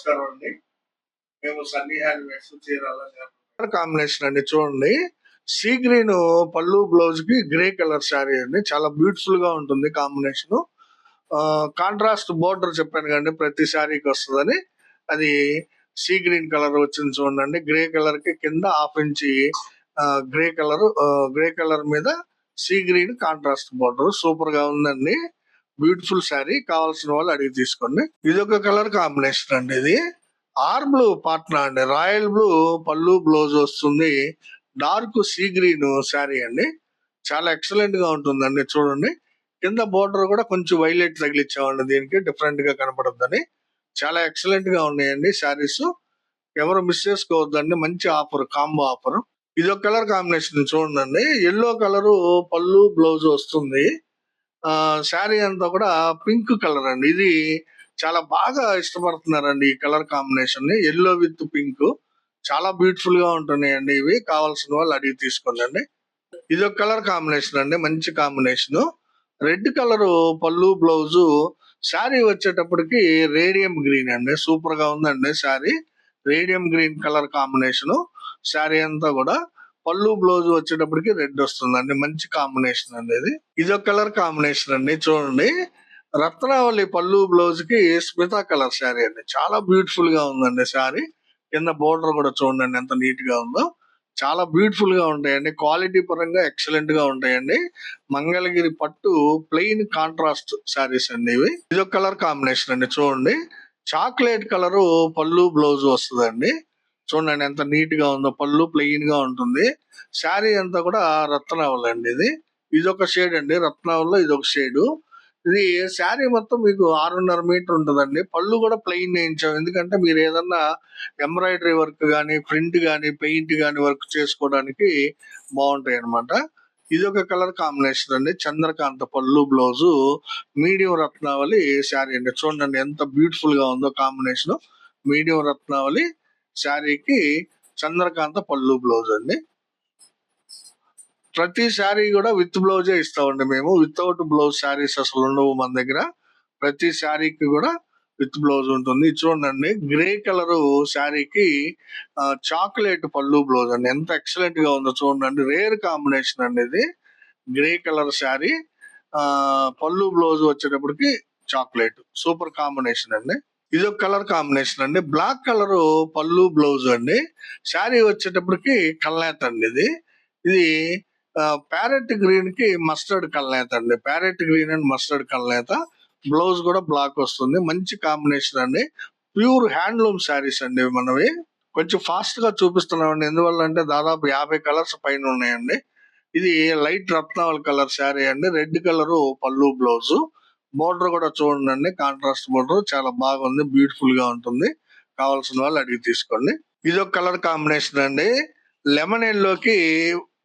నమస్కారం అండి. మేము సన్నీ హ్యాండ్మేడ్స్ చీరాల కాంబినేషన్ అండి. చూడండి, సీ గ్రీన్ పళ్ళు బ్లౌజ్ కి గ్రే కలర్ శారీ అండి. చాలా బ్యూటిఫుల్ గా ఉంటుంది కాంబినేషన్. కాంట్రాస్ట్ బోర్డర్ చెప్పాను కండి ప్రతి శారీకి వస్తుందని. అది సీ గ్రీన్ కలర్ వచ్చింది చూడండి. గ్రే కలర్ కి కింద హాఫ్ ఇంచి గ్రే కలర్ మీద sea green contrast border super గా ఉందండి. బ్యూటిఫుల్ శారీ. కావాల్సిన వాళ్ళు అడిగి తీసుకోండి. ఇది ఒక కలర్ కాంబినేషన్ అండి. ఇది ఆర్ బ్లూ పాట్నా అండి. రాయల్ బ్లూ పళ్ళు బ్లౌజ్ వస్తుంది. డార్క్ సీ గ్రీన్ శారీ అండి. చాలా ఎక్సలెంట్ గా ఉంటుందండి. చూడండి, కింద బోర్డర్ కూడా కొంచెం వైలెట్ తగిలిచ్చామండి. దీనికి డిఫరెంట్ గా కనపడద్దని. చాలా ఎక్సలెంట్ గా ఉన్నాయండి శారీస్. ఎవరు మిస్ చేసుకోవద్దండి. మంచి ఆఫర్, కాంబో ఆఫర్. ఇది ఒక కలర్ కాంబినేషన్ చూడండి. ఎల్లో కలర్ పళ్ళు బ్లౌజ్ వస్తుంది. శారీ అంతా కూడా పింక్ కలర్ అండి. ఇది చాలా బాగా ఇష్టపడుతున్నారండి ఈ కలర్ కాంబినేషన్ ని. ఎల్లో విత్ పింక్ చాలా బ్యూటిఫుల్ గా ఉంటున్నాయండి. ఇవి కావాల్సిన వాళ్ళు అడిగి తీసుకోండి. ఇది ఒక కలర్ కాంబినేషన్ అండి. మంచి కాంబినేషన్. రెడ్ కలర్ పళ్ళు బ్లౌజ్. శారీ వచ్చేటప్పటికి రేడియం గ్రీన్ అండి. సూపర్ గా ఉందండి sari. Radium green colour combination. Sari అంతా కూడా పళ్ళు బ్లౌజ్ వచ్చేటప్పటికి రెడ్ వస్తుందండి. మంచి కాంబినేషన్ అండి. ఇది ఒక కలర్ కాంబినేషన్ అండి. చూడండి, రత్నావళి పళ్ళు బ్లౌజ్ కి స్మితా కలర్ శారీ అండి. చాలా బ్యూటిఫుల్ గా ఉందండి శారీ. కింద బోర్డర్ కూడా చూడండి ఎంత నీట్ గా ఉందో. చాలా బ్యూటిఫుల్ గా ఉంటాయండి. క్వాలిటీ పరంగా ఎక్సలెంట్ గా ఉంటాయండి. మంగళగిరి పట్టు ప్లెయిన్ కాంట్రాస్ట్ శారీస్ అండి ఇవి. ఇది ఒక కలర్ కాంబినేషన్ అండి. చూడండి, చాక్లెట్ కలర్ పళ్ళు బ్లౌజ్ వస్తుందండి. చూడండి ఎంత నీట్ గా ఉందో. పళ్ళు ప్లెయిన్ గా ఉంటుంది. శారీ అంతా కూడా రత్నావళి అండి. ఇది ఒక షేడ్ అండి. రత్నావళిలో ఇది ఒక షేడ్. ఇది శారీ మొత్తం మీకు 6.5 మీటర్ ఉంటుందండి. పళ్ళు కూడా ప్లెయిన్ వేయించాం. ఎందుకంటే మీరు ఏదన్నా ఎంబ్రాయిడరీ వర్క్ గానీ, ప్రింట్ గానీ, పెయింట్ గానీ వర్క్ చేసుకోవడానికి బాగుంటాయి అనమాట. ఇది ఒక కలర్ కాంబినేషన్ అండి. చంద్రకాంత పళ్ళు బ్లౌజ్ మీడియం రత్నావళి శారీ అండి. చూడండి ఎంత బ్యూటిఫుల్ గా ఉందో కాంబినేషన్. మీడియం రత్నావళి శారీకి చంద్రకాంత పళ్ళు బ్లౌజ్ అండి. ప్రతి శారీ కూడా విత్ బ్లౌజే ఇస్తామండి మేము. వితౌట్ బ్లౌజ్ శారీస్ అసలు ఉండవు మన దగ్గర. ప్రతి శారీకి కూడా విత్ బ్లౌజ్ ఉంటుంది. చూడండి, గ్రే కలర్ శారీకి చాక్లెట్ పళ్ళు బ్లౌజ్ అండి. ఎంత ఎక్సలెంట్ గా ఉందో చూడండి. రేర్ కాంబినేషన్ అండి ఇది. గ్రే కలర్ శారీ పళ్ళు బ్లౌజ్ వచ్చేటప్పటికి చాక్లెట్. సూపర్ కాంబినేషన్ అండి. ఇది ఒక కలర్ కాంబినేషన్ అండి. బ్లాక్ కలర్ పళ్ళు బ్లౌజ్ అండి. శారీ వచ్చేటప్పటికి కల్నేత అండి. ఇది ప్యారెట్ గ్రీన్ కి మస్టర్డ్ కల్నేత అండి. ప్యారెట్ గ్రీన్ అండ్ మస్టర్డ్ కల్నేత. బ్లౌజ్ కూడా బ్లాక్ వస్తుంది. మంచి కాంబినేషన్ అండి. ప్యూర్ హ్యాండ్లూమ్ శారీస్ అండి మనవి. కొంచెం ఫాస్ట్ గా చూపిస్తున్నామండి. ఎందువల్ల అంటే దాదాపు 50 కలర్స్ పైన ఉన్నాయండి. ఇది లైట్ రత్నావళి కలర్ శారీ అండి. రెడ్ కలర్ పళ్ళు బ్లౌజ్. బోర్డర్ కూడా చూడండి, కాంట్రాస్ట్ బోర్డర్ చాలా బాగుంది. బ్యూటిఫుల్ గా ఉంటుంది. కావాల్సిన వాళ్ళు అడిగి తీసుకోండి. ఇది ఒక కలర్ కాంబినేషన్ అండి. లెమన్ ఎల్లోకి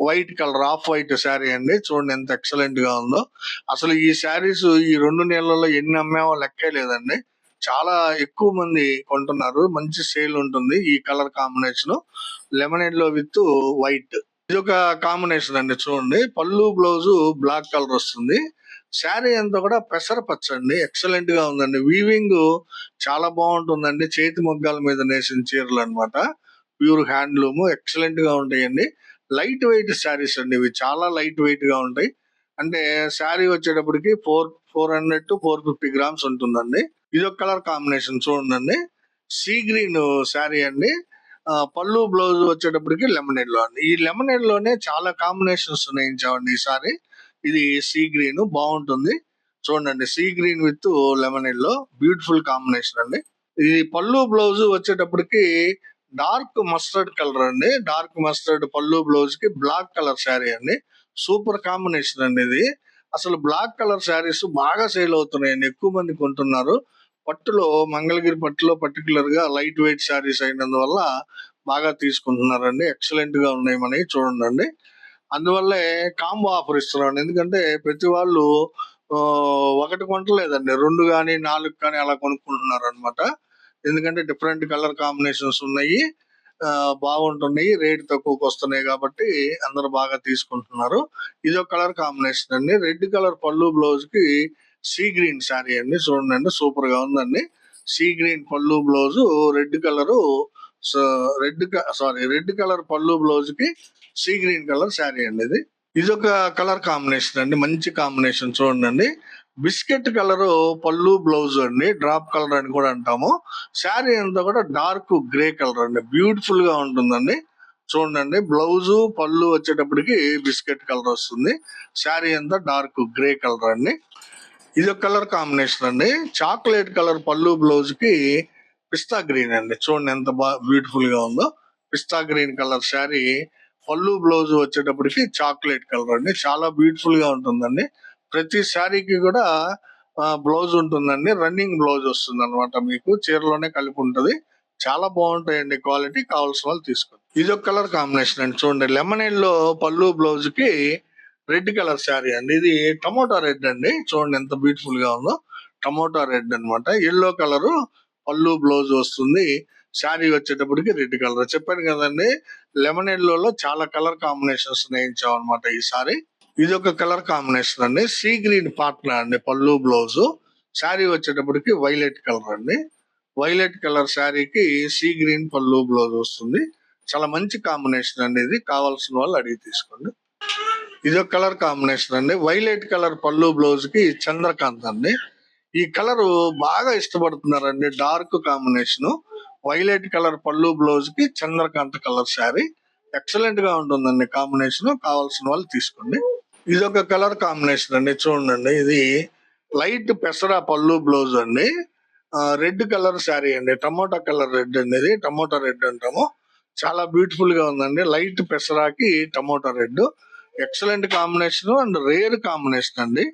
white colour off white sari అండి. చూడండి ఎంత ఎక్సలెంట్ గా ఉందో. అసలు ఈ శారీస్ ఈ 2 నెలల్లో ఎన్ని అమ్మామో లెక్కే లేదండి. చాలా ఎక్కువ మంది కొంటున్నారు. మంచి సేల్ ఉంటుంది ఈ colour combination. Lemon yellow with white. ఇది ఒక కాంబినేషన్ అండి. చూడండి, పళ్ళు బ్లౌజ్ బ్లాక్ కలర్ వస్తుంది. శారీ అంతా కూడా పెసర పచ్చ అండి. ఎక్సలెంట్ గా ఉందండి. వీవింగ్ చాలా బాగుంటుందండి. చేతి మొగ్గాల మీద నేసిన చీరలు అనమాట. ప్యూర్ హ్యాండ్లూమ్ ఎక్సలెంట్ గా ఉంటాయండి. లైట్ వెయిట్ శారీస్ అండి. ఇవి చాలా లైట్ వెయిట్ గా ఉంటాయి. అంటే శారీ వచ్చేటప్పటికి 400 to 450 గ్రామ్స్ ఉంటుందండి. ఇది ఒక కలర్ కాంబినేషన్ చూడండి. సీ గ్రీన్ శారీ అండి. పళ్ళు బ్లౌజ్ వచ్చేటప్పటికి లెమన్ ఎల్లో అండి. ఈ లెమన్ ఎల్లోనే చాలా కాంబినేషన్స్ ఉన్నాయించామండి ఈసారి. ఇది సీ గ్రీన్ బాగుంటుంది. చూడండి, sea green with lemon yellow beautiful combination అండి. ఇది పళ్ళు బ్లౌజ్ వచ్చేటప్పటికి డార్క్ మస్టర్డ్ కలర్ అండి. డార్క్ మస్టర్డ్ పళ్ళు బ్లౌజ్ కి బ్లాక్ కలర్ శారీ అండి. సూపర్ కాంబినేషన్ అండి ఇది. అసలు బ్లాక్ కలర్ శారీస్ బాగా సేల్ అవుతున్నాయండి. ఎక్కువ మంది కొంటున్నారు. పట్టులో, మంగళగిరి పట్టులో పర్టికులర్ గా లైట్ వెయిట్ శారీస్ అయినందువల్ల బాగా తీసుకుంటున్నారండి. ఎక్సలెంట్ గా ఉన్నాయి మనకి. చూడండి, అందువల్లే కాంబో ఆఫర్ ఇస్తున్నాం. ఎందుకంటే ప్రతి వాళ్ళు ఒకటి కొంటలేదండి, 2 కానీ 4 కానీ అలా కొనుక్కుంటున్నారు అనమాట. ఎందుకంటే డిఫరెంట్ కలర్ కాంబినేషన్స్ ఉన్నాయి, బాగుంటున్నాయి, రేట్ తక్కువకి వస్తున్నాయి కాబట్టి అందరు బాగా తీసుకుంటున్నారు. ఇది ఒక కలర్ కాంబినేషన్ అండి. రెడ్ కలర్ పళ్ళు బ్లౌజ్ కి సీ గ్రీన్ శారీ అండి. చూడండి, సూపర్ గా ఉందండి. సీ గ్రీన్ పళ్ళు blouse, red colour red colour పళ్ళు బ్లౌజ్ కి సీ గ్రీన్ కలర్ శారీ అండి ఇది. ఇదొక కలర్ కాంబినేషన్ అండి, మంచి కాంబినేషన్ చూడండి. బిస్కెట్ కలర్ పళ్ళు బ్లౌజ్ అండి, డ్రాప్ కలర్ అని కూడా అంటాము. శారీ అంతా కూడా డార్క్ గ్రే కలర్ అండి, బ్యూటిఫుల్ గా ఉంటుందండి. చూడండి, బ్లౌజ్ పళ్ళు వచ్చేటప్పటికి బిస్కెట్ కలర్ వస్తుంది, శారీ అంతా డార్క్ గ్రే కలర్ అండి. ఇది ఒక కలర్ కాంబినేషన్ అండి. చాక్లెట్ కలర్ పళ్ళు బ్లౌజ్ కి పిస్తా గ్రీన్ అండి, చూడండి ఎంత బ్యూటిఫుల్ గా ఉందో. పిస్తా గ్రీన్ కలర్ శారీ, పళ్ళు బ్లౌజ్ వచ్చేటప్పటికి చాక్లెట్ కలర్ అండి, చాలా బ్యూటిఫుల్ గా ఉంటుందండి. ప్రతి శారీకి కూడా బ్లౌజ్ ఉంటుందండి, రన్నింగ్ బ్లౌజ్ వస్తుంది అనమాట, మీకు చీరలోనే కలిపి ఉంటది. చాలా బాగుంటాయండి క్వాలిటీ, కావాల్సిన వాళ్ళు తీసుకోండి. ఇది ఒక కలర్ కాంబినేషన్ అండి, చూడండి. లెమన్ ఎల్లో పళ్ళు బ్లౌజ్ కి రెడ్ కలర్ శారీ అండి, ఇది టమోటా రెడ్ అండి, చూడండి ఎంత బ్యూటిఫుల్ గా ఉందో. టమోటా రెడ్ అన్నమాట. ఎల్లో కలర్ పళ్ళు బ్లౌజ్ వస్తుంది, శారీ వచ్చేటప్పటికి రెడ్ కలర్. చెప్పాను కదండి, లెమన్ ఎల్లోలో చాలా కలర్ కాంబినేషన్స్ నేయించాం అనమాట ఈసారి. ఇది ఒక కలర్ కాంబినేషన్ అండి. సీ గ్రీన్ పాట్నా అండి పళ్ళు బ్లౌజ్, శారీ వచ్చేటప్పటికి వైలెట్ కలర్ అండి. వైలెట్ కలర్ శారీకి సీ గ్రీన్ పళ్ళు బ్లౌజ్ వస్తుంది. చాలా మంచి కాంబినేషన్ అండి ఇది, కావాల్సిన వాళ్ళు అడిగి తీసుకోండి. ఇది ఒక కలర్ కాంబినేషన్ అండి. వైలెట్ కలర్ పళ్ళు బ్లౌజ్ కి చంద్రకాంత్ అండి, ఈ కలర్ బాగా ఇష్టపడుతున్నారండి, డార్క్ కాంబినేషన్. వైలెట్ కలర్ పళ్ళు బ్లౌజ్ కి చంద్రకాంత్ కలర్ శారీ, ఎక్సలెంట్ గా ఉంటుందండి కాంబినేషన్, కావాల్సిన వాళ్ళు తీసుకోండి. ఇది ఒక కలర్ కాంబినేషన్ అండి, చూడండి. ఇది లైట్ పెసరా పళ్ళు బ్లౌజ్ అండి, రెడ్ కలర్ శారీ అండి, టమోటా కలర్ రెడ్ అండి, ఇది టమోటా రెడ్ అంటాము. చాలా బ్యూటిఫుల్ గా ఉందండి, లైట్ పెసరాకి tomato red, excellent combination and rare combination అండి.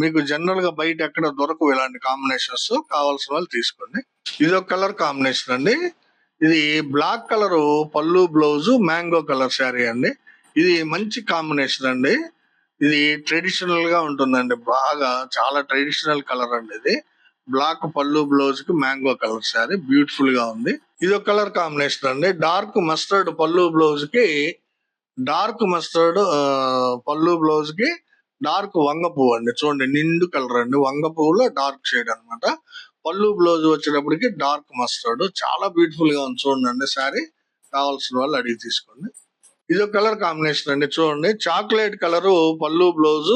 మీకు జనరల్ గా బయట ఎక్కడ దొరకవు ఇలాంటి కాంబినేషన్స్, కావాల్సిన వాళ్ళు తీసుకోండి. ఇది ఒక కలర్ కాంబినేషన్ అండి. ఇది బ్లాక్ కలర్ పళ్ళు బ్లౌజ్, మ్యాంగో కలర్ శారీ అండి, ఇది మంచి కాంబినేషన్ అండి. ఇది ట్రెడిషనల్ గా ఉంటుందండి, బాగా చాలా ట్రెడిషనల్ కలర్ అండి ఇది. బ్లాక్ పళ్ళు బ్లౌజ్ కి మ్యాంగో కలర్ శారీ, బ్యూటిఫుల్ గా ఉంది. ఇది ఒక కలర్ కాంబినేషన్ అండి. డార్క్ మస్టర్డ్ పళ్ళు బ్లౌజ్ కి పళ్ళు బ్లౌజ్ కి డార్క్ వంగ పువ్వు అండి, చూడండి నిండు కలర్ అండి, వంగ పువ్వులో డార్క్ షేడ్ అన్నమాట. పళ్ళు బ్లౌజ్ వచ్చేటప్పటికి డార్క్ మస్టర్డ్, చాలా బ్యూటిఫుల్ గా ఉంది చూడండి శారీ, కావాల్సిన వాళ్ళు అడిగి తీసుకోండి. ఇది ఒక కలర్ కాంబినేషన్ అండి, చూడండి. చాక్లెట్ కలర్ పళ్ళు బ్లౌజ్,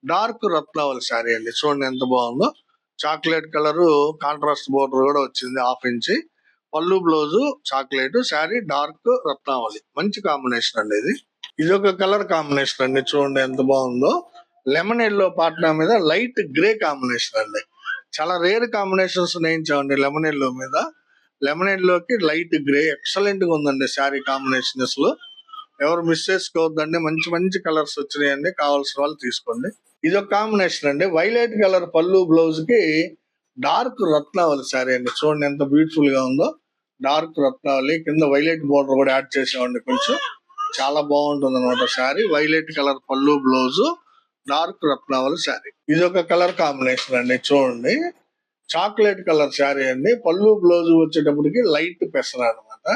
డార్క్ రత్నావళి శారీ అండి, చూడండి ఎంత బాగుందో. చాక్లెట్ కలర్ కాంట్రాస్ట్ బోర్డర్ కూడా వచ్చింది, 1/2 ఇంచ్. పళ్ళు బ్లౌజ్ చాక్లెట్, శారీ డార్క్ రత్నావళి, మంచి కాంబినేషన్ అండి ఇది. ఇది ఒక కలర్ కాంబినేషన్ అండి, చూడండి ఎంత బాగుందో. లెమన్ ఎల్లో పాట్నా మీద లైట్ గ్రే కాంబినేషన్ అండి, చాలా రేర్ కాంబినేషన్స్ నేయించామండి లెమన్ ఎల్లో మీద. లెమన్ ఎల్లోకి లైట్ గ్రే, ఎక్సలెంట్ గా ఉందండి శారీ కాంబినేషన్స్ లో, ఎవరు మిస్ చేసుకోవద్దండి, మంచి మంచి కలర్స్ వచ్చినాయండి, కావాల్సిన వాళ్ళు తీసుకోండి. ఇది ఒక కాంబినేషన్ అండి. వైలెట్ కలర్ పళ్ళు బ్లౌజ్ కి డార్క్ రత్నావళి శారీ అండి, చూడండి ఎంత బ్యూటిఫుల్ గా ఉందో. డార్క్ రత్నావళి కింద వైలెట్ బోర్డర్ కూడా యాడ్ చేసామండి కొంచెం, చాలా బాగుంటుంది అనమాట శారీ. వైలెట్ కలర్ పళ్ళు బ్లౌజ్, డార్క్ రత్నావళి శారీ. ఇది ఒక కలర్ కాంబినేషన్ అండి, చూడండి. చాక్లెట్ కలర్ శారీ అండి, పళ్ళు బ్లౌజ్ వచ్చేటప్పటికి లైట్ పెసరా అనమాట,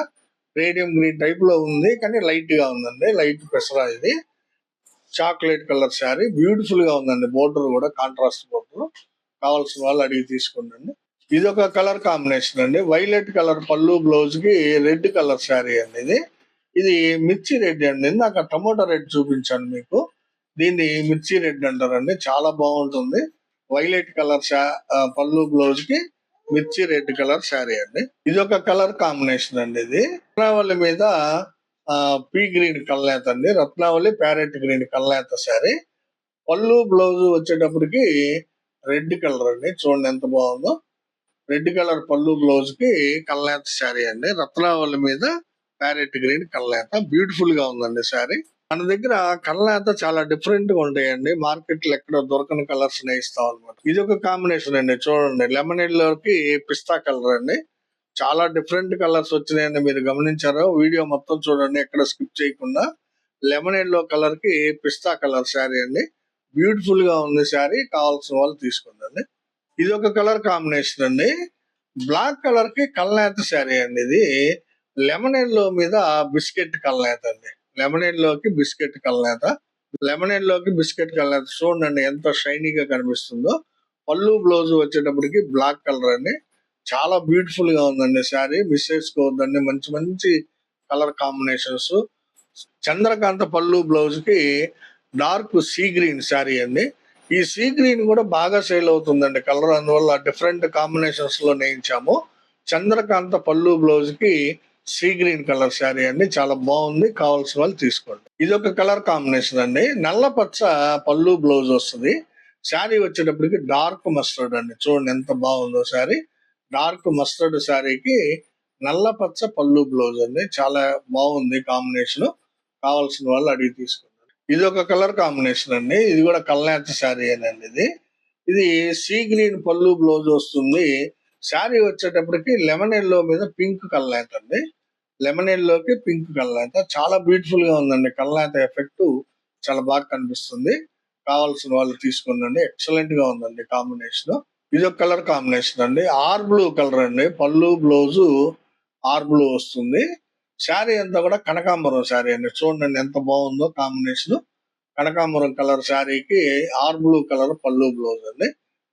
రేడియం గ్రీన్ టైప్ లో ఉంది కానీ లైట్ గా ఉందండి, లైట్ పెసరా. ఇది చాక్లెట్ కలర్ శారీ, బ్యూటిఫుల్ గా ఉందండి, బోర్డర్ కూడా కాంట్రాస్ట్ బోర్డర్, కావాల్సిన వాళ్ళు అడిగి తీసుకోండి. ఇది ఒక కలర్ కాంబినేషన్ అండి. వైలెట్ కలర్ పళ్ళు బ్లౌజ్ కి రెడ్ కలర్ శారీ అండి ఇది. ఇది మిర్చి రెడ్ అండి, ఇందాక టమోటా రెడ్ చూపించాను మీకు, దీన్ని మిర్చి రెడ్ అంటారండి, చాలా బాగుంటుంది. వైలెట్ కలర్ పళ్ళు బ్లౌజ్ కి మిర్చి రెడ్ కలర్ శారీ అండి. ఇది ఒక కలర్ కాంబినేషన్ అండి. ఇది రత్నావళి మీద పీ గ్రీన్ కల్నేత అండి, రత్నావళి ప్యారెట్ గ్రీన్ కల్నేత శారీ. పళ్ళు బ్లౌజ్ వచ్చేటప్పటికి రెడ్ కలర్ అండి, చూడండి ఎంత బాగుందో. రెడ్ కలర్ పళ్ళు బ్లౌజ్ కి కల్నేత శారీ అండి, రత్నావళి మీద ప్యారెట్ గ్రీన్ కల్నేత, బ్యూటిఫుల్ గా ఉందండి శారీ. మన దగ్గర కల్నేత చాలా డిఫరెంట్ గా ఉంటాయండి, మార్కెట్ లో ఎక్కడ దొరకని కలర్స్ నేయిస్తాం అనమాట. ఇది ఒక కాంబినేషన్ అండి, చూడండి. లెమన్ ఎల్లోకి పిస్తా కలర్ అండి, చాలా డిఫరెంట్ కలర్స్ వచ్చినాయండి, మీరు గమనించారో. వీడియో మొత్తం చూడండి, ఎక్కడ స్కిప్ చేయకుండా. లెమన్ ఎల్లో కలర్ కి పిస్తా కలర్ శారీ అండి, బ్యూటిఫుల్ గా ఉంది శారీ, కావాల్సిన వాళ్ళు తీసుకోండి. ఇది ఒక కలర్ కాంబినేషన్ అండి. బ్లాక్ కలర్ కి కల్నేత శారీ అండి, ఇది లెమన్ ఎల్లో మీద బిస్కెట్ కల్నేత అండి, లెమన్ ఎల్లోకి బిస్కెట్ కల్నేత. లెమన్ ఎల్లోకి బిస్కెట్ కల్నేత, చూడండి ఎంత షైనీగా కనిపిస్తుందో. పళ్ళు బ్లౌజ్ వచ్చేటప్పటికి బ్లాక్ కలర్ అండి, చాలా బ్యూటిఫుల్ గా ఉందండి శారీ. మిస్ చేసుకోవద్దండి. మంచి మంచి కలర్ కాంబినేషన్స్. చంద్రకాంత పళ్ళు బ్లౌజ్ కి డార్క్ సీ గ్రీన్ శారీ అండి. ఈ సీ గ్రీన్ కూడా బాగా సేల్ అవుతుందండి కలర్. అందువల్ల డిఫరెంట్ కాంబినేషన్స్ లో నేయించాము. చంద్రకాంత పళ్ళు బ్లౌజ్ కి సీ గ్రీన్ కలర్ శారీ అండి. చాలా బాగుంది. కావాల్సిన వాళ్ళు తీసుకోండి. ఇది ఒక కలర్ కాంబినేషన్ అండి. నల్ల పచ్చ పళ్ళు బ్లౌజ్ వస్తుంది. శారీ వచ్చేటప్పటికి డార్క్ మస్టర్డ్ అండి. చూడండి ఎంత బాగుందో శారీ. డార్క్ మస్టర్డ్ శారీకి నల్ల పచ్చ పళ్ళు బ్లౌజ్ అండి. చాలా బాగుంది కాంబినేషన్. కావాల్సిన వాళ్ళు అడిగి తీసుకోండి. ఇది ఒక కలర్ కాంబినేషన్ అండి. ఇది కూడా కల్నేత శారీ అండి. ఇది సీ గ్రీన్ పళ్ళు బ్లౌజ్ వస్తుంది. శారీ వచ్చేటప్పటికి లెమన్ ఎల్లో మీద పింక్ కల్నేత అండి. లెమన్ ఎల్లోకి పింక్ కల్నేత చాలా బ్యూటిఫుల్ గా ఉందండి. కల్నేత ఎఫెక్ట్ చాలా బాగా కనిపిస్తుంది. కావాల్సిన వాళ్ళు తీసుకోండి. ఎక్సలెంట్ గా ఉందండి కాంబినేషన్. ఇది ఒక కలర్ కాంబినేషన్ అండి. ఆర్ బ్లూ కలర్ అండి. పళ్ళు బ్లౌజ్ ఆర్ బ్లూ వస్తుంది. శారీ అంతా కూడా కనకాంబరం శారీ అండి. చూడండి ఎంత బాగుందో కాంబినేషన్. కనకాంబరం కలర్ శారీకి ఆర్ బ్లూ కలర్ పళ్ళు బ్లౌజ్ అండి.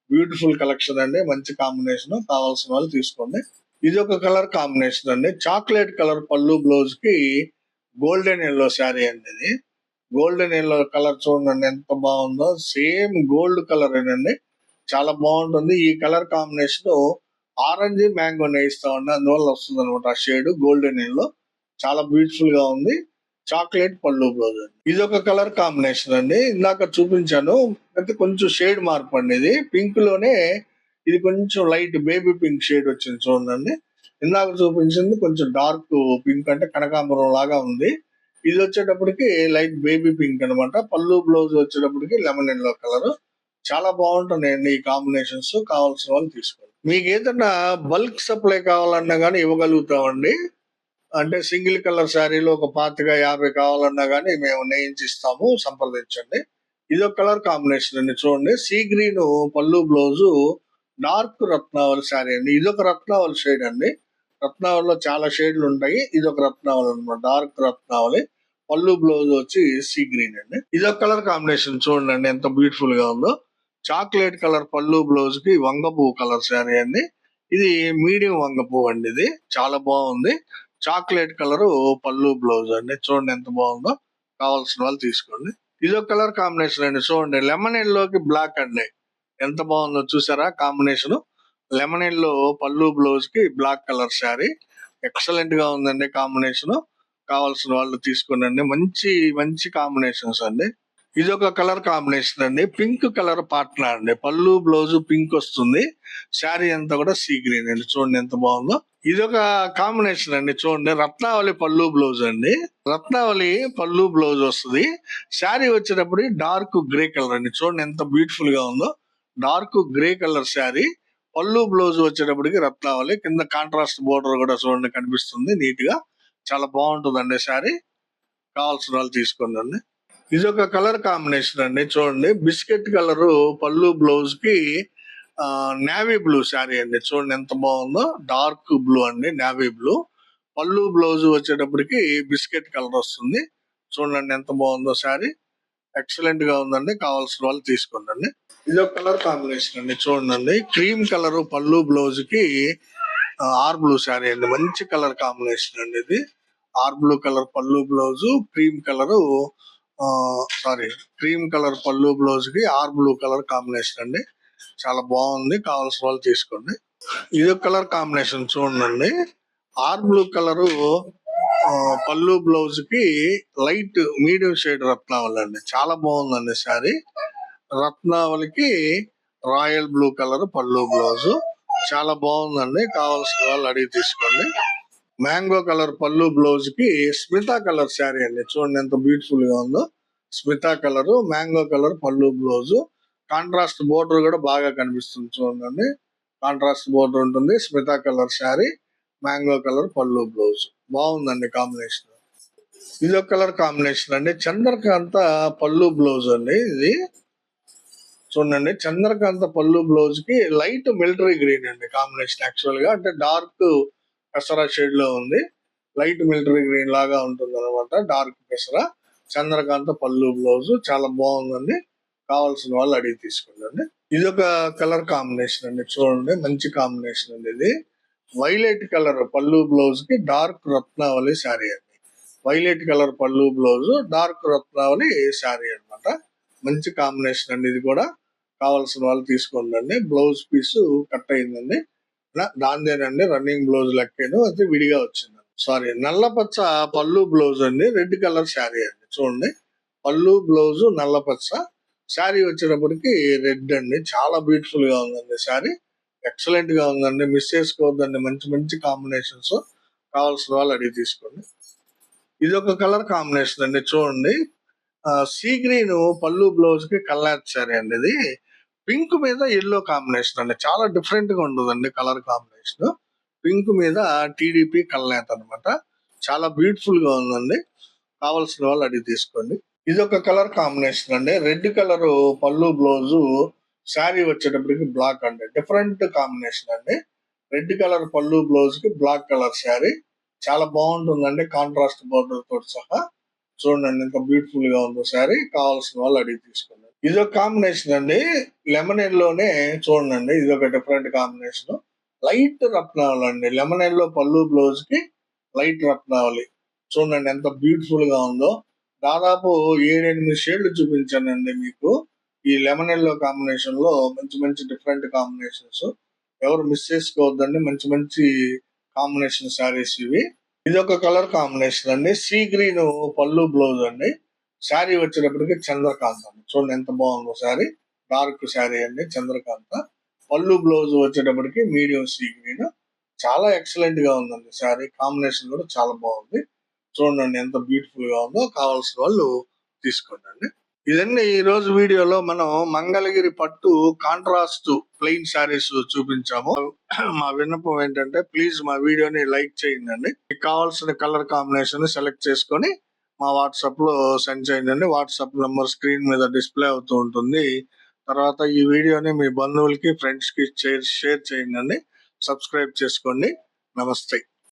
బ్యూటిఫుల్ కలెక్షన్ అండి. మంచి కాంబినేషన్. కావాల్సిన వాళ్ళు తీసుకోండి. ఇది ఒక కలర్ కాంబినేషన్ అండి. చాక్లెట్ కలర్ పళ్ళు బ్లౌజ్ కి గోల్డెన్ ఎల్లో శారీ అండి. ఇది గోల్డెన్ ఎల్లో కలర్ చూడండి ఎంత బాగుందో. సేమ్ గోల్డ్ కలర్ అండి. చాలా బాగుంటుంది. ఈ కలర్ కాంబినేషన్ ఆరెంజ్ మ్యాంగో నేయిస్తామండి. అందువల్ల వస్తుంది అనమాట ఆ షేడ్ గోల్డెన్ ఎల్లో. చాలా బ్యూటిఫుల్ గా ఉంది. చాక్లెట్ పళ్ళు బ్లౌజ్ అండి. ఇది ఒక కలర్ కాంబినేషన్ అండి. ఇందాక చూపించాను. అయితే కొంచెం షేడ్ మార్పు అండి. ఇది పింక్ లోనే ఇది కొంచెం లైట్ బేబీ పింక్ షేడ్ వచ్చింది చూడండి. ఇందాక చూపించింది కొంచెం డార్క్ పింక్ అంటే కనకాంబరం లాగా ఉంది. ఇది వచ్చేటప్పటికి లైట్ బేబీ పింక్ అనమాట. పళ్ళు బ్లౌజ్ వచ్చేటప్పటికి లెమన్ ఎల్లో కలర్. చాలా బాగుంటున్నాయండి ఈ కాంబినేషన్స్. కావాల్సిన వాళ్ళు తీసుకోండి. మీకు ఏదైనా బల్క్ సప్లై కావాలన్నా గానీ ఇవ్వగలుగుతామండి. అంటే సింగిల్ కలర్ శారీలో ఒక 25-50 కావాలన్నా గానీ మేము నేయించిస్తాము. సంప్రదించండి. ఇదొక కలర్ కాంబినేషన్ అండి. చూడండి సీ గ్రీన్ పళ్ళు బ్లౌజు డార్క్ రత్నావళి శారీ అండి. ఇదొక రత్నావళి షేడ్ అండి. రత్నావళిలో చాలా షేడ్లు ఉంటాయి. ఇదొక రత్నావళి అనమాట. డార్క్ రత్నావళి. పళ్ళు బ్లౌజ్ వచ్చి సీ గ్రీన్ అండి. ఇదొక కలర్ కాంబినేషన్ చూడండి ఎంత బ్యూటిఫుల్ గా ఉందో. చాక్లెట్ కలర్ పళ్ళు బ్లౌజ్ కి వంగ పువ్వు కలర్ శారీ అండి. ఇది మీడియం వంగ పువ్వు అండి. ఇది చాలా బాగుంది. చాక్లెట్ కలర్ పళ్ళు బ్లౌజ్ అండి. చూడండి ఎంత బాగుందో. కావాల్సిన వాళ్ళు తీసుకోండి. ఇదొక కలర్ కాంబినేషన్ అండి. చూడండి లెమన్ ఎల్లోకి బ్లాక్ అండి. ఎంత బాగుందో చూసారా కాంబినేషన్. లెమన్ ఎల్లో పళ్ళు బ్లౌజ్ కి బ్లాక్ కలర్ శారీ. ఎక్సలెంట్ గా ఉందండి కాంబినేషన్. కావాల్సిన వాళ్ళు తీసుకోండి. మంచి మంచి కాంబినేషన్స్ అండి. ఇది ఒక కలర్ కాంబినేషన్ అండి. పింక్ కలర్ పాట్నా అండి. పళ్ళు బ్లౌజ్ పింక్ వస్తుంది. శారీ అంతా కూడా సీ గ్రీన్ అండి. చూడండి ఎంత బాగుందో. ఇది ఒక కాంబినేషన్ అండి. చూడండి రత్నావళి పళ్ళు బ్లౌజ్ అండి. రత్నావళి పళ్ళు బ్లౌజ్ వస్తుంది. శారీ వచ్చేటప్పుడు డార్క్ గ్రే కలర్ అండి. చూడండి ఎంత బ్యూటిఫుల్ గా ఉందో. Dark grey colour sari. పళ్ళు బ్లౌజ్ వచ్చేటప్పటికి రత్నావళి. కింద కాంట్రాస్ట్ బోర్డర్ కూడా చూడండి కనిపిస్తుంది నీట్ గా. చాలా బాగుంటుందండి శారీ. కావాల్సిన వాళ్ళు తీసుకోండి. ఇది ఒక కలర్ కాంబినేషన్ అండి. చూడండి బిస్కెట్ కలర్ పళ్ళు బ్లౌజ్ కి నేవీ బ్లూ శారీ అండి. చూడండి ఎంత బాగుందో. డార్క్ బ్లూ అండి. Navy blue. పళ్ళు బ్లౌజ్ వచ్చేటప్పటికి బిస్కెట్ కలర్ వస్తుంది. చూడండి ఎంత బాగుందో శారీ. ఎక్సలెంట్ గా ఉందండి. కావాల్సిన వాళ్ళు తీసుకోండి. ఇది ఒక కలర్ కాంబినేషన్ అండి. చూడండి క్రీమ్ కలర్ పళ్ళు బ్లౌజ్ కి ఆర్ బ్లూ శారీ అండి. మంచి కలర్ కాంబినేషన్ అండి. ఇది ఆర్ బ్లూ కలర్ పళ్ళు blouse cream colour cream colour పళ్ళు బ్లౌజ్ కి ఆర్ బ్లూ కలర్ కాంబినేషన్ అండి. చాలా బాగుంది. కావాల్సిన వాళ్ళు తీసుకోండి. ఇది ఒక కలర్ కాంబినేషన్ చూడండి. ఆర్ బ్లూ కలర్ పళ్ళు బ్లౌజ్ కి లైట్ మీడియం షేడ్ రత్నావళి అండి. చాలా బాగుందండి శారీ. రత్నావళికి రాయల్ బ్లూ కలర్ పళ్ళు బ్లౌజ్. చాలా బాగుందండి. కావాల్సిన వాళ్ళు అడిగి తీసుకోండి. మ్యాంగో కలర్ పళ్ళు బ్లౌజ్ కి స్మితా కలర్ శారీ అండి. చూడండి ఎంత బ్యూటిఫుల్ గా ఉందో. స్మితా కలర్ మ్యాంగో కలర్ పళ్ళు బ్లౌజ్. కాంట్రాస్ట్ బోర్డర్ కూడా బాగా కనిపిస్తుంది చూడండి. కాంట్రాస్ట్ బోర్డర్ ఉంటుంది. Smita colour sari. Mango colour పళ్ళు బ్లౌజ్. బాగుందండి కాంబినేషన్. ఇది ఒక కలర్ కాంబినేషన్ అండి. చంద్రకాంత పళ్ళు బ్లౌజ్ అండి. ఇది చూడండి చంద్రకాంత పళ్ళు బ్లౌజ్ కి లైట్ మిలిటరీ గ్రీన్ అండి కాంబినేషన్. యాక్చువల్ గా అంటే డార్క్ పెసరా షేడ్ లో ఉంది. లైట్ మిలిటరీ గ్రీన్ లాగా ఉంటుంది అనమాట. డార్క్ పెసరా. చంద్రకాంత పళ్ళు బ్లౌజ్ చాలా బాగుందండి. కావాల్సిన వాళ్ళు అడిగి తీసుకోండి. ఇది ఒక కలర్ కాంబినేషన్ అండి, చూడండి మంచి కాంబినేషన్ అండి. ఇది వైలెట్ కలర్ పళ్ళు బ్లౌజ్ కి డార్క్ రత్నావళి శారీ అండి. వైలెట్ కలర్ పళ్ళు బ్లౌజ్, డార్క్ రత్నావళి శారీ అన్నమాట. మంచి కాంబినేషన్ అండి. ఇది కూడా కావాల్సిన వాళ్ళు తీసుకోండి. బ్లౌజ్ పీస్ కట్ అయిందండి, దాందేనండి రన్నింగ్ బ్లౌజ్ లెక్కను అయితే విడిగా వచ్చింది. సారీ, నల్ల పచ్చ పళ్ళు బ్లౌజ్ అండి, రెడ్ కలర్ శారీ అండి. చూడండి పళ్ళు బ్లౌజ్ నల్ల పచ్చ, శారీ వచ్చేటప్పటికి రెడ్ అండి. చాలా బ్యూటిఫుల్ గా ఉందండి శారీ, ఎక్సలెంట్ గా ఉందండి. మిస్ చేసుకోవద్దండి, మంచి మంచి కాంబినేషన్స్. కావాల్సిన వాళ్ళు అడిగి తీసుకోండి. ఇది ఒక కలర్ కాంబినేషన్ అండి, చూడండి సీ గ్రీన్ పళ్ళు బ్లౌజ్ కి కల్లాత్ శారీ అండి. ఇది పింక్ మీద ఎల్లో కాంబినేషన్ అండి, చాలా డిఫరెంట్ గా ఉంటుందండి కలర్ కాంబినేషన్. పింక్ మీద టీడీపీ కల్లాత్ అనమాట, చాలా బ్యూటిఫుల్ గా ఉందండి. కావాల్సిన వాళ్ళు అడిగి తీసుకోండి. ఇది ఒక కలర్ కాంబినేషన్ అండి, రెడ్ కలర్ పళ్ళు బ్లౌజ్, శారీ వచ్చేటప్పటికి బ్లాక్ అండి. డిఫరెంట్ కాంబినేషన్ అండి, రెడ్ కలర్ పళ్ళు బ్లౌజ్ కి బ్లాక్ కలర్ శారీ, చాలా బాగుంటుందండి కాంట్రాస్ట్ బోర్డర్ తోటి సహా. చూడండి ఎంత బ్యూటిఫుల్ గా ఉందో శారీ. కావాల్సిన వాళ్ళు అడిగి తీసుకోండి. ఇది ఒక కాంబినేషన్ అండి, లెమన్ ఎల్లోనే చూడండి, ఇది ఒక డిఫరెంట్ కాంబినేషన్. లైట్ రత్నావళి అండి, లెమన్ ఎల్లో పళ్ళు బ్లౌజ్ కి లైట్ రత్నావళి. చూడండి ఎంత బ్యూటిఫుల్ గా ఉందో. దాదాపు 7-8 షేడ్లు చూపించానండి మీకు ఈ లెమన్ ఎల్లో కాంబినేషన్ లో. మంచి మంచి డిఫరెంట్ కాంబినేషన్స్, ఎవరు మిస్ చేసుకోవద్దండి. మంచి మంచి కాంబినేషన్ శారీస్ ఇవి. ఇది ఒక కలర్ కాంబినేషన్ అండి, సీ గ్రీన్ పళ్ళు బ్లౌజ్ అండి, శారీ వచ్చేటప్పటికి చంద్రకాంత అండి. చూడండి ఎంత బాగుందో శారీ, డార్క్ శారీ అండి చంద్రకాంత. పళ్ళు బ్లౌజ్ వచ్చేటప్పటికి మీడియం సీ గ్రీన్, చాలా ఎక్సలెంట్ గా ఉందండి శారీ. కాంబినేషన్ కూడా చాలా బాగుంది. చూడండి ఎంత బ్యూటిఫుల్ గా ఉందో. కావాల్సిన వాళ్ళు తీసుకోండి. ఇదండి ఈ రోజు వీడియోలో మనం మంగళగిరి పట్టు కాంట్రాస్ట్ ప్లెయిన్ శారీస్ చూపించాము. మా విన్నపం ఏంటంటే ప్లీజ్ మా వీడియోని లైక్ చేయండి. మీకు కావాల్సిన కలర్ కాంబినేషన్ సెలెక్ట్ చేసుకొని మా వాట్సాప్ లో సెండ్ చేయండి. వాట్సాప్ నంబర్ స్క్రీన్ మీద డిస్ప్లే అవుతూ ఉంటుంది. తర్వాత ఈ వీడియోని మీ బంధువులకి, ఫ్రెండ్స్ కి షేర్ చేయండి. సబ్స్క్రైబ్ చేసుకోండి. నమస్తే.